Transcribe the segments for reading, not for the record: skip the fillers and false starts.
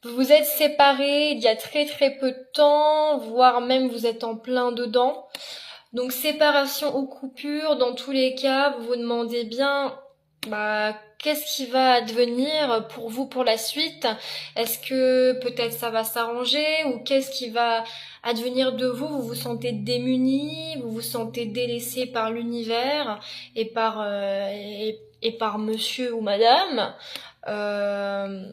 Vous vous êtes séparés il y a très très peu de temps, voire même vous êtes en plein dedans. Donc séparation ou coupure, dans tous les cas, vous vous demandez bien, qu'est-ce qui va advenir pour vous pour la suite? Est-ce que peut-être ça va s'arranger ou qu'est-ce qui va advenir de vous? Vous vous sentez démuni, vous vous sentez délaissé par l'univers et par monsieur ou madame. Euh,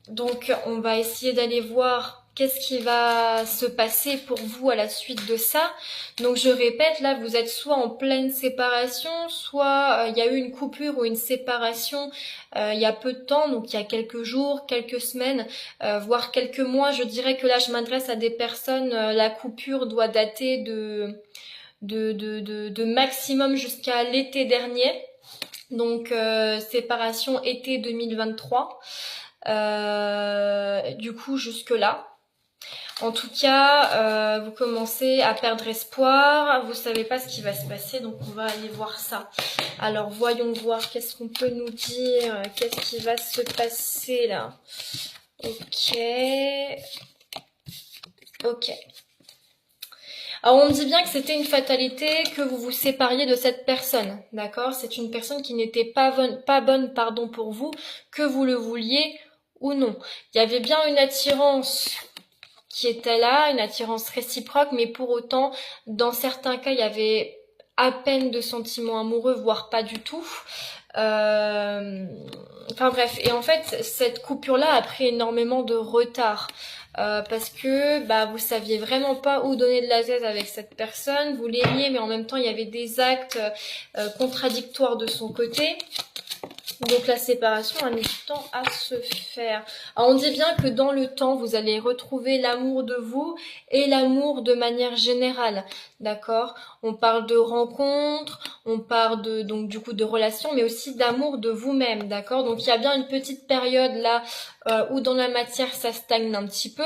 donc on va essayer d'aller voir qu'est-ce qui va se passer pour vous à la suite de ça. Donc je répète, là vous êtes soit en pleine séparation, soit il y a eu une coupure ou une séparation il y a peu de temps, donc il y a quelques jours, quelques semaines, voire quelques mois. Je dirais que là je m'adresse à des personnes, la coupure doit dater de maximum jusqu'à l'été dernier. Donc séparation été 2023. Du coup jusque là. En tout cas, vous commencez à perdre espoir, vous savez pas ce qui va se passer, donc on va aller voir ça. Alors voyons voir qu'est-ce qu'on peut nous dire, qu'est-ce qui va se passer là. Ok, ok. Alors on me dit bien que c'était une fatalité que vous vous sépariez de cette personne, d'accord? C'est une personne qui n'était pas bonne, pardon, pour vous, que vous le vouliez ou non. Il y avait bien une attirance qui était là, une attirance réciproque, mais pour autant, dans certains cas, il y avait à peine de sentiments amoureux, voire pas du tout. Enfin bref, et en fait, cette coupure-là a pris énormément de retard. Parce que vous saviez vraiment pas où donner de la tête avec cette personne, vous l'aimiez, mais en même temps il y avait des actes contradictoires de son côté. Donc la séparation a mis du temps à se faire. Alors on dit bien que dans le temps, vous allez retrouver l'amour de vous et l'amour de manière générale, d'accord? On parle de rencontres, on parle donc du coup de relations, mais aussi d'amour de vous-même, d'accord? Donc il y a bien une petite période là où dans la matière ça stagne un petit peu,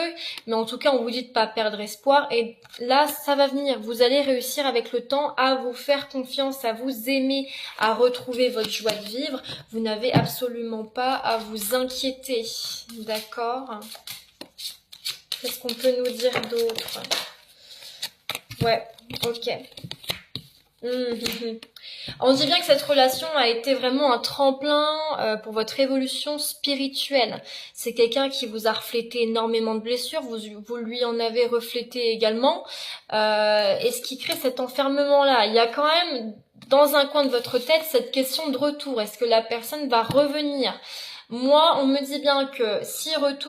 mais en tout cas on vous dit de pas perdre espoir et là ça va venir. Vous allez réussir avec le temps à vous faire confiance, à vous aimer, à retrouver votre joie de vivre. Vous n'avez absolument pas à vous inquiéter, d'accord? Qu'est-ce qu'on peut nous dire d'autre? Ouais, ok. On dit bien que cette relation a été vraiment un tremplin pour votre évolution spirituelle. C'est quelqu'un qui vous a reflété énormément de blessures, vous lui en avez reflété également. Et ce qui crée cet enfermement-là, il y a quand même dans un coin de votre tête cette question de retour. Est-ce que la personne va revenir? Moi, on me dit bien que si retour